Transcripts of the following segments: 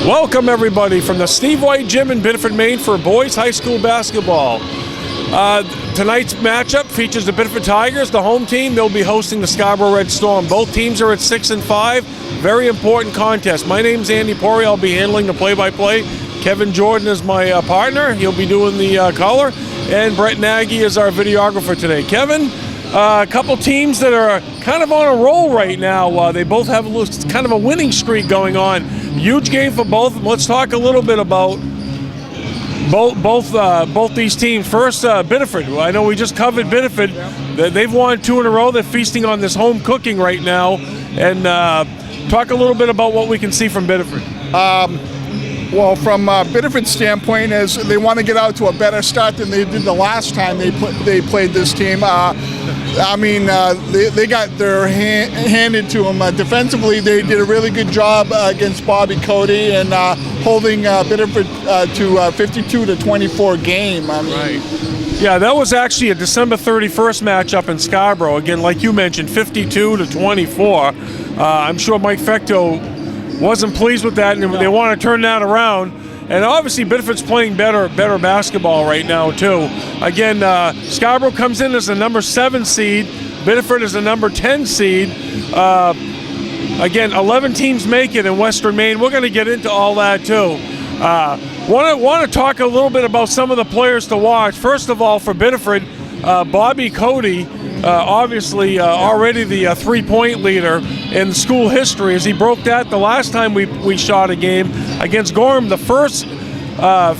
Welcome everybody from the Steve White Gym in Biddeford, Maine for boys high school basketball. Tonight's matchup features the Biddeford Tigers, the home team. They'll be hosting the Scarborough Red Storm. Both teams are at 6-5. Very important contest. My name's Andy Pori. I'll be handling the play-by-play. Kevin Jordan is my partner. He'll be doing the color. And Brett Nagy is our videographer today. Kevin, a couple teams that are kind of on a roll right now. They both have kind of a winning streak going on. Huge game for both of them. Let's talk a little bit about both these teams. First, Biddeford. I know we just covered Biddeford. They've won 2 in a row. They're feasting on this home cooking right now. And talk a little bit about what we can see from Biddeford. Well, from Biddeford's standpoint, is they want to get out to a better start than they did the last time they played this team. They got their handed to them defensively. They did a really good job against Cote and holding Biddeford to a 52-24 game. Right. Yeah, that was actually a December 31st matchup in Scarborough. Again, like you mentioned, 52-24. I'm sure Mike Fecto wasn't pleased with that, and they want to turn that around. And obviously Biddeford's playing better basketball right now too. Again, Scarborough comes in as the number 7 seed. Biddeford is the number 10 seed. Again, 11 teams make it in Western Maine. We're going to get into all that too. Want to talk a little bit about some of the players to watch. First of all, for Biddeford, Cote, obviously already the 3-point leader in school history, as he broke that the last time we shot a game against Gorham. The first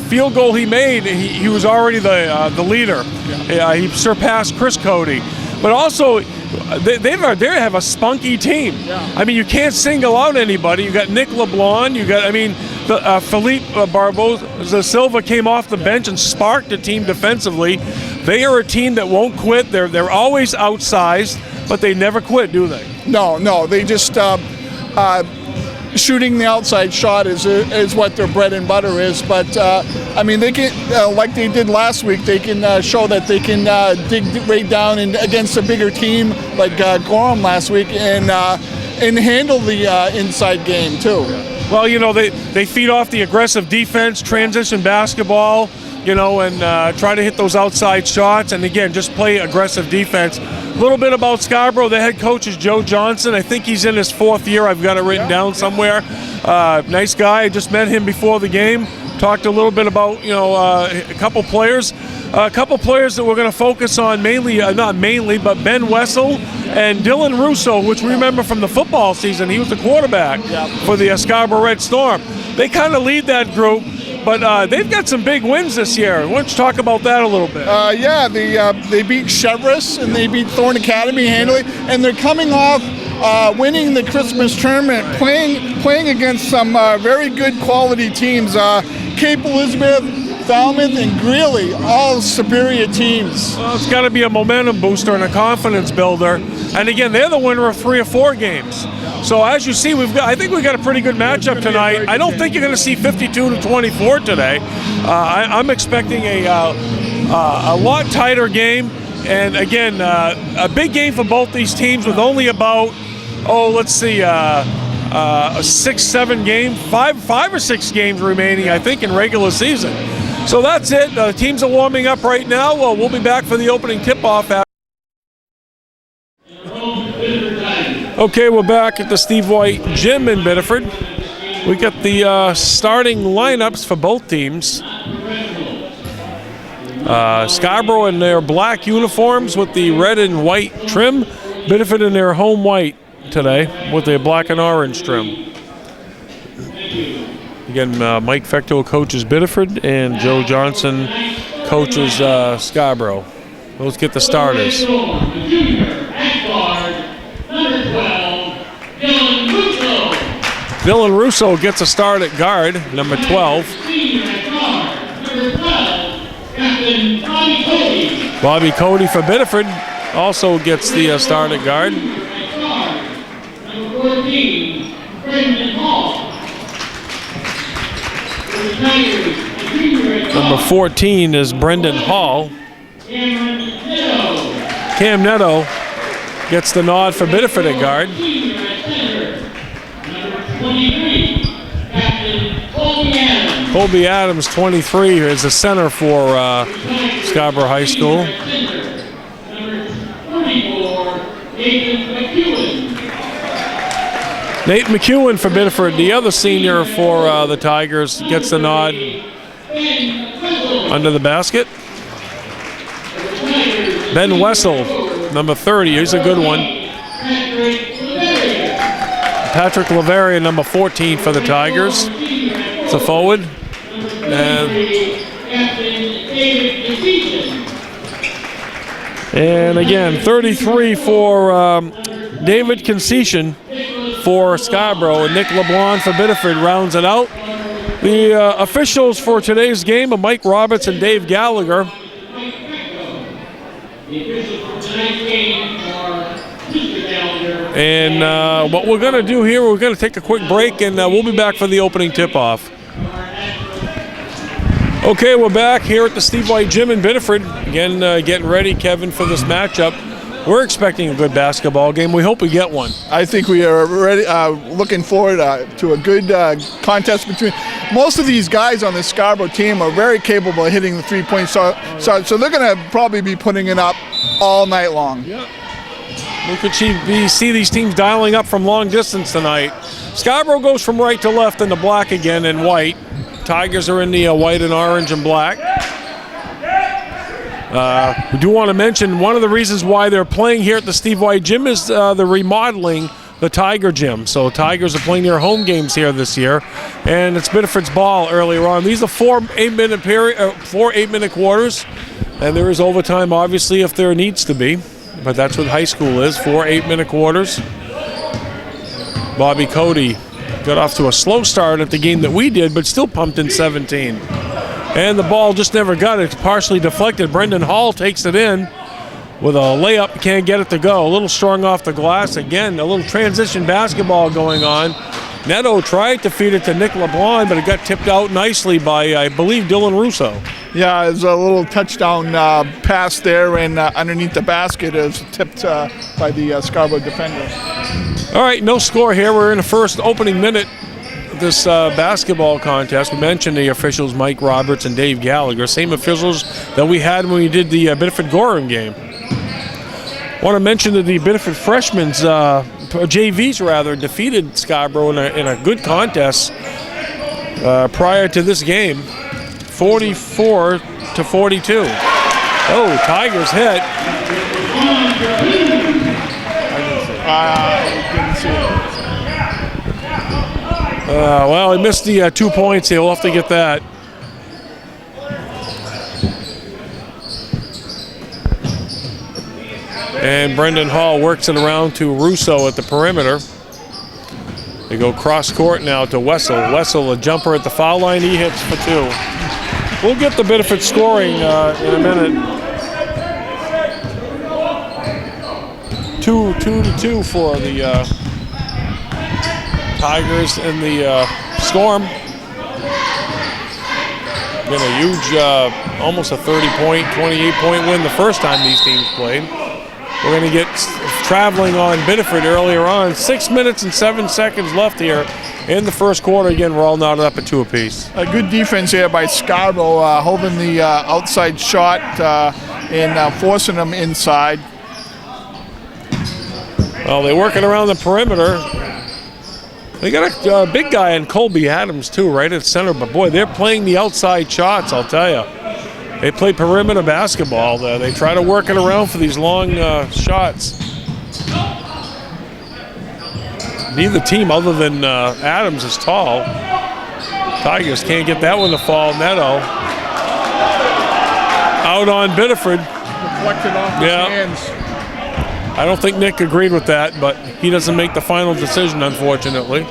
field goal he made, he was already the leader. He surpassed Chris Cote. But also, they have a spunky team. I mean, you can't single out anybody. You got Nick LeBlanc. You got, Philippe Barbosa Silva came off the bench and sparked the team defensively. They are a team that won't quit. They're always outsized, but they never quit, do they? No. They just shooting the outside shot is what their bread and butter is. But they can, like they did last week, they can show that they can dig right down against a bigger team like Gorham last week and handle the inside game too. Well, they feed off the aggressive defense, transition basketball, and try to hit those outside shots, and again, just play aggressive defense. A little bit about Scarborough. The head coach is Joe Johnson. I think he's in his 4th year. I've got it written down somewhere. Nice guy. I just met him before the game. Talked a little bit about, a couple players. A couple players that we're going to focus on not mainly, but Ben Wessel and Dylan Russo, which we remember from the football season. He was the quarterback for the Scarborough Red Storm. They kind of lead that group. But they've got some big wins this year. Why don't you talk about that a little bit? They beat Chevrolet and they beat Thorne Academy handily, and they're coming off winning the Christmas tournament, playing against some very good quality teams. Cape Elizabeth, Falmouth, and Greeley, all superior teams. Well, it's got to be a momentum booster and a confidence builder. And again, they're the winner of 3 or 4 games. So as you see, I think we've got a pretty good matchup tonight. I don't think you're going to see 52-24 today. I'm expecting a lot tighter game. And again, a big game for both these teams with only about, a 6-7 game, 5 or 6 games remaining, I think, in regular season. So that's it. The teams are warming up right now. Well, we'll be back for the opening tip-off. Okay, we're back at the Steve White Gym in Biddeford. We got the starting lineups for both teams. Scarborough in their black uniforms with the red and white trim. Biddeford in their home white today with their black and orange trim. Again, Mike Fecto coaches Biddeford and Joe Johnson coaches Scarborough. Let's get the starters. Dylan Russo gets a start at guard, number 12. Bobby Cote for Biddeford also gets the start at guard. Number 14 is Brendan Hall. Cam Netto gets the nod for Biddeford at guard. Colby Adams, 23, is the center for Scarborough High School. Nate McEwen for Biddeford, the other senior for the Tigers, gets the nod under the basket. Ben Wessel, number 30, he's a good one. Patrick Laveria, number 14 for the Tigers. It's a forward. And again, 33 for David Concession for Scarborough, and Nick LeBlanc for Biddeford rounds it out. The officials for today's game are Mike Roberts and Dave Gallagher. And what we're going to do here, we're going to take a quick break, and we'll be back for the opening tip-off. Okay, we're back here at the Steve White Gym in Biddeford. Again, getting ready, Kevin, for this matchup. We're expecting a good basketball game. We hope we get one. I think we are ready, looking forward to a good contest between. Most of these guys on the Scarborough team are very capable of hitting the three-point shot, so they're going to probably be putting it up all night long. Yep. We could see these teams dialing up from long distance tonight. Scarborough goes from right to left in the black again and white. Tigers are in the white and orange and black. We do want to mention one of the reasons why they're playing here at the Steve White Gym is the remodeling the Tiger Gym. So Tigers are playing their home games here this year, and it's Biddeford's ball earlier on. These are 4 8-minute quarters, and there is overtime obviously if there needs to be, but that's what high school is, 4 8-minute quarters. Bobby Cote got off to a slow start at the game that we did, but still pumped in 17. And the ball just never got it. It's partially deflected. Brendan Hall takes it in with a layup. Can't get it to go. A little strong off the glass. Again, a little transition basketball going on. Neto tried to feed it to Nick LeBlanc, but it got tipped out nicely by, I believe, Dylan Russo. Yeah, there's a little touchdown pass there, and underneath the basket is tipped by the Scarborough defender. All right, no score here. We're in the first opening minute of this basketball contest. We mentioned the officials, Mike Roberts and Dave Gallagher, same officials that we had when we did the Biddeford-Gorham game. I want to mention that the Biddeford freshmen, JVs rather, defeated Scarborough in a good contest prior to this game, 44-42. Oh, Tigers hit. Didn't see it. Well, he missed the 2 points here. We'll have to get that. And Brendan Hall works it around to Russo at the perimeter. They go cross court now to Wessel. Wessel, a jumper at the foul line. He hits for 2. We'll get the Biddeford scoring in a minute. 2-2 for the Tigers and the Storm. Been a huge, almost a 30-point, 28-point win the first time these teams played. We're going to get traveling on Biddeford earlier on. 6 minutes and 7 seconds left here in the first quarter. Again, we're all knotted up at 2 apiece. A good defense here by Scarborough, holding the outside shot and forcing them inside. Well, they're working around the perimeter. They got a big guy in Colby Adams, too, right at center. But, boy, they're playing the outside shots, I'll tell you. They play perimeter basketball there. They try to work it around for these long shots. Neither team, other than Adams, is tall. Tigers can't get that one to fall. Neto out on Biddeford. Deflected off his hands. I don't think Nick agreed with that, but he doesn't make the final decision, unfortunately.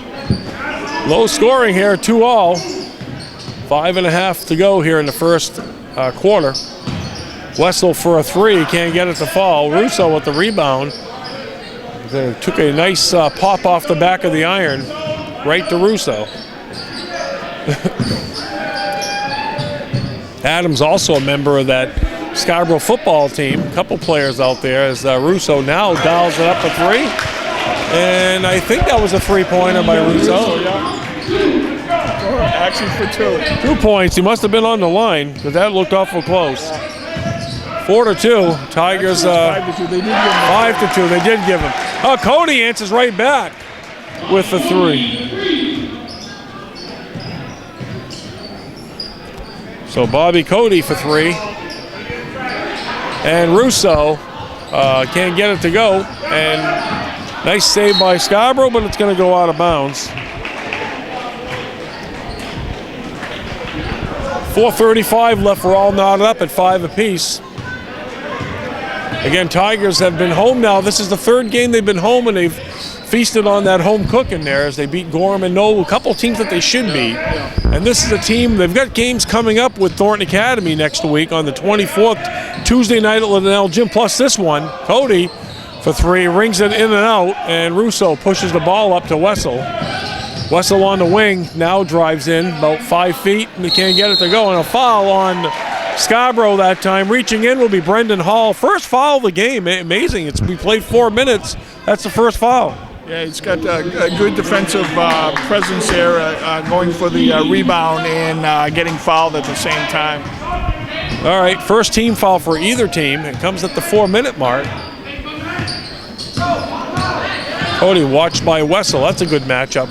Low scoring here, 2-all. 5.5 to go here in the first quarter. Wessel for a 3, can't get it to fall. Russo with the rebound. They took a nice pop off the back of the iron, right to Russo. Adams also a member of that Scarborough football team. A couple players out there as Russo now dials it up a 3. And I think that was a 3-pointer by Russo. Actually for 2. 2 points. He must have been on the line because that looked awful close. 4-2. Tigers. 5-2. They did give him 5-2. They did give him. Oh, Cote answers right back with the 3. So Bobby Cote for 3. And Russo can't get it to go. And nice save by Scarborough, but it's going to go out of bounds. 4:35 left. We're all knotted up at 5 apiece. Again, Tigers have been home now. This is the 3rd game they've been home, and they've feasted on that home cooking there as they beat Gorham and Knoll, a couple teams that they should beat. And this is a team, they've got games coming up with Thornton Academy next week on the 24th, Tuesday night at Liddell Gym, plus this one. Cote for 3, rings it in and out, and Russo pushes the ball up to Wessel. Wessel on the wing, now drives in about 5 feet, and they can't get it to go. And a foul on Scarborough that time. Reaching in will be Brendan Hall. First foul of the game. Amazing. We played 4 minutes. That's the first foul. Yeah, he's got a good defensive presence there, going for the rebound and getting fouled at the same time. All right, first team foul for either team. It comes at the 4-minute mark. Cote watched by Wessel. That's a good matchup.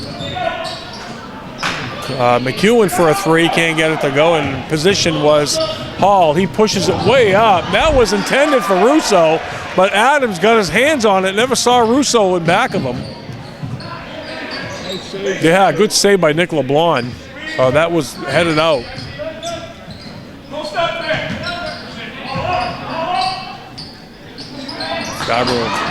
McEwen for a 3, can't get it to go, and position was Hall. He pushes it way up. That was intended for Russo, but Adams got his hands on it. Never saw Russo in back of him. Yeah, good save by Nick LeBlanc. That was headed out. Scarborough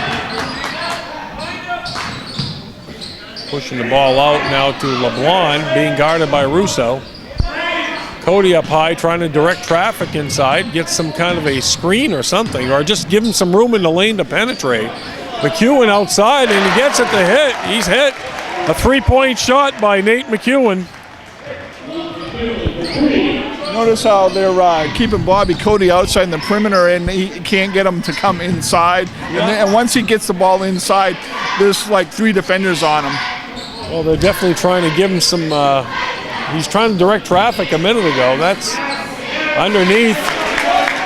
pushing the ball out now to LeBlanc, being guarded by Russo. Cote up high, trying to direct traffic inside, get some kind of a screen or something, or just give him some room in the lane to penetrate. McEwen outside, and he gets it to hit. He's hit. A 3-point shot by Nate McEwen. Notice how they're keeping Bobby Cote outside in the perimeter, and he can't get him to come inside. And once he gets the ball inside, there's like 3 defenders on him. Well, they're definitely trying to give him some, he's trying to direct traffic a minute ago. That's underneath.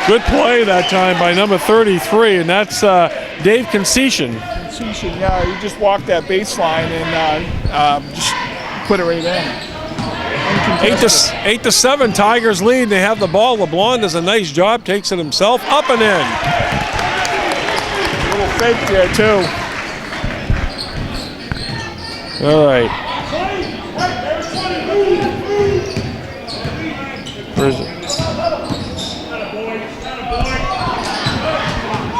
Good play that time by number 33, and that's Dave Concession. Yeah, he just walked that baseline and just put it right in. 8-7, Tigers lead. They have the ball. LeBlanc does a nice job, takes it himself, up and in. A little fake there too. All right. Where is it?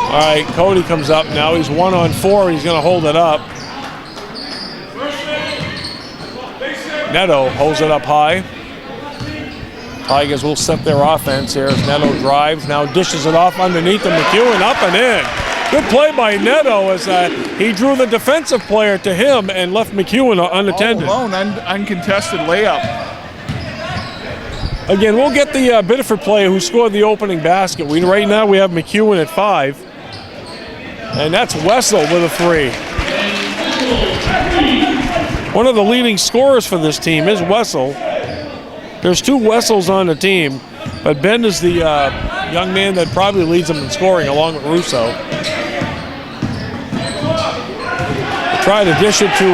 All right, Cote comes up now. He's 1-on-4. He's going to hold it up. Neto holds it up high. Tigers will set their offense here as Neto drives, now dishes it off underneath the McEwen, up and in. Good play by Neto as he drew the defensive player to him and left McEwen unattended. All alone, uncontested layup. Again, we'll get the Biddeford player who scored the opening basket. Right now we have McEwen at 5. And that's Wessel with a 3. One of the leading scorers for this team is Wessel. There's 2 Wessels on the team, but Ben is the young man that probably leads them in scoring along with Russo. Try to dish it to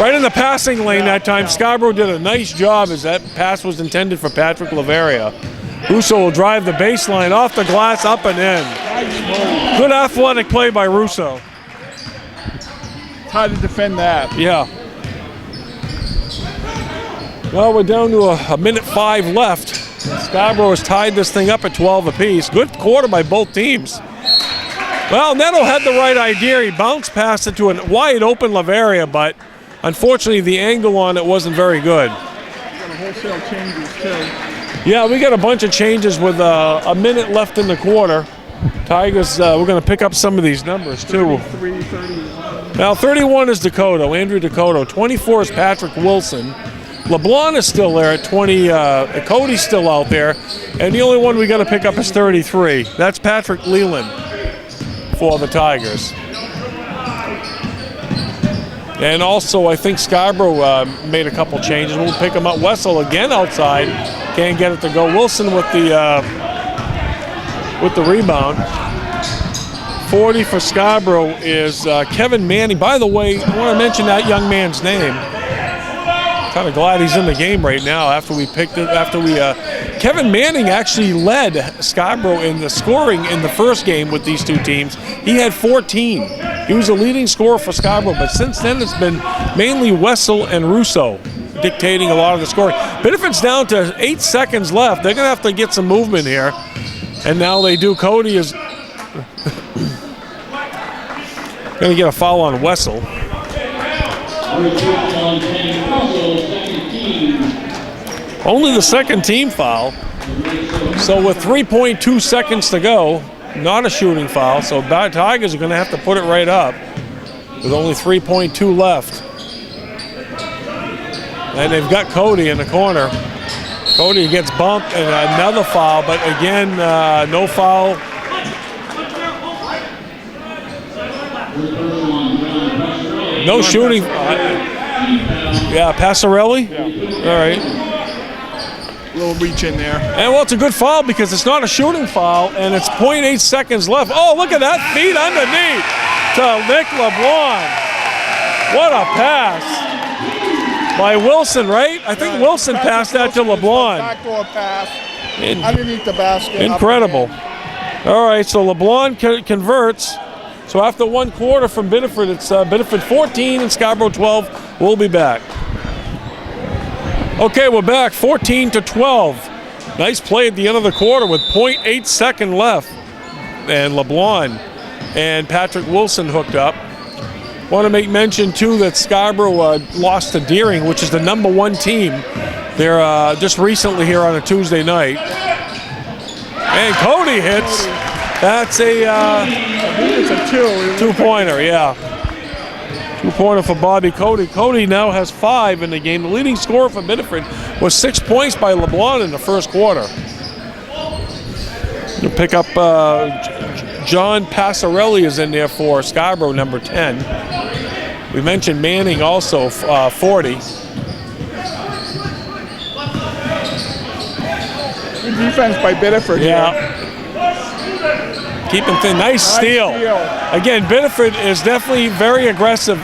right in the passing lane that time. Scarborough did a nice job as that pass was intended for Patrick Laveria. Russo will drive the baseline off the glass, up and in. Good athletic play by Russo. It's hard to defend that. Yeah. Well, we're down to a minute 5 left. Scarborough has tied this thing up at 12 apiece. Good quarter by both teams. Well, Neto had the right idea. He bounced past it to a wide open Laveria, but unfortunately the angle on it wasn't very good. Wholesale changes too. Yeah, we got a bunch of changes with a minute left in the quarter. Tigers, we're going to pick up some of these numbers too. 33, 31. Now 31 is Dakota, Andrew Dakota. 24 is Patrick Wilson. LeBlanc is still there at 20. Cody's still out there. And the only one we got to pick up is 33. That's Patrick Leland for the Tigers. And also, I think Scarborough made a couple changes. We'll pick him up. Wessel again outside. Can't get it to go. Wilson with the rebound. 40 for Scarborough is Kevin Manning. By the way, I want to mention that young man's name. Kind of glad he's in the game right now after we picked it. Kevin Manning actually led Scarborough in the scoring in the first game with these two teams. He had 14. He was the leading scorer for Scarborough, but since then it's been mainly Wessel and Russo dictating a lot of the scoring. Biddeford's down to 8 seconds left. They're going to have to get some movement here, and now they do. Cote is going to get a foul on Wessel. Only the second team foul. So with 3.2 seconds to go, not a shooting foul. So Tigers are going to have to put it right up with only 3.2 left. And they've got Cote in the corner. Cote gets bumped and another foul, but again, no foul. No shooting. Yeah, Passarelli? Yeah. All right. Little reach in there. And well, it's a good foul because it's not a shooting foul, and it's 0.8 seconds left. Oh, look at that feet underneath to Nick LeBlanc. What a pass by Wilson, right? I think Wilson passed that to LeBlanc. Backdoor pass underneath the basket. Incredible. All right, so LeBlanc converts. So after one quarter from Biddeford, it's Biddeford 14 and Scarborough 12. We'll be back. Okay, we're back, 14-12. Nice play at the end of the quarter with 0.8 seconds left. And LeBlanc and Patrick Wilson hooked up. Want to make mention, too, that Scarborough lost to Deering, which is the #1 team. They're just recently here on a Tuesday night. And Cote hits. That's a I think it's a two-pointer, yeah. Two-pointer for Bobby Cote. Cote now has 5 in the game. The leading scorer for Biddeford was 6 points by LeBlanc in the first quarter. You'll pick up John Passarelli is in there for Scarborough, number 10. We mentioned Manning also, 40. Good defense by Biddeford. Yeah. Keeping thin. Nice steal. steal. Again, Biddeford is definitely very aggressive.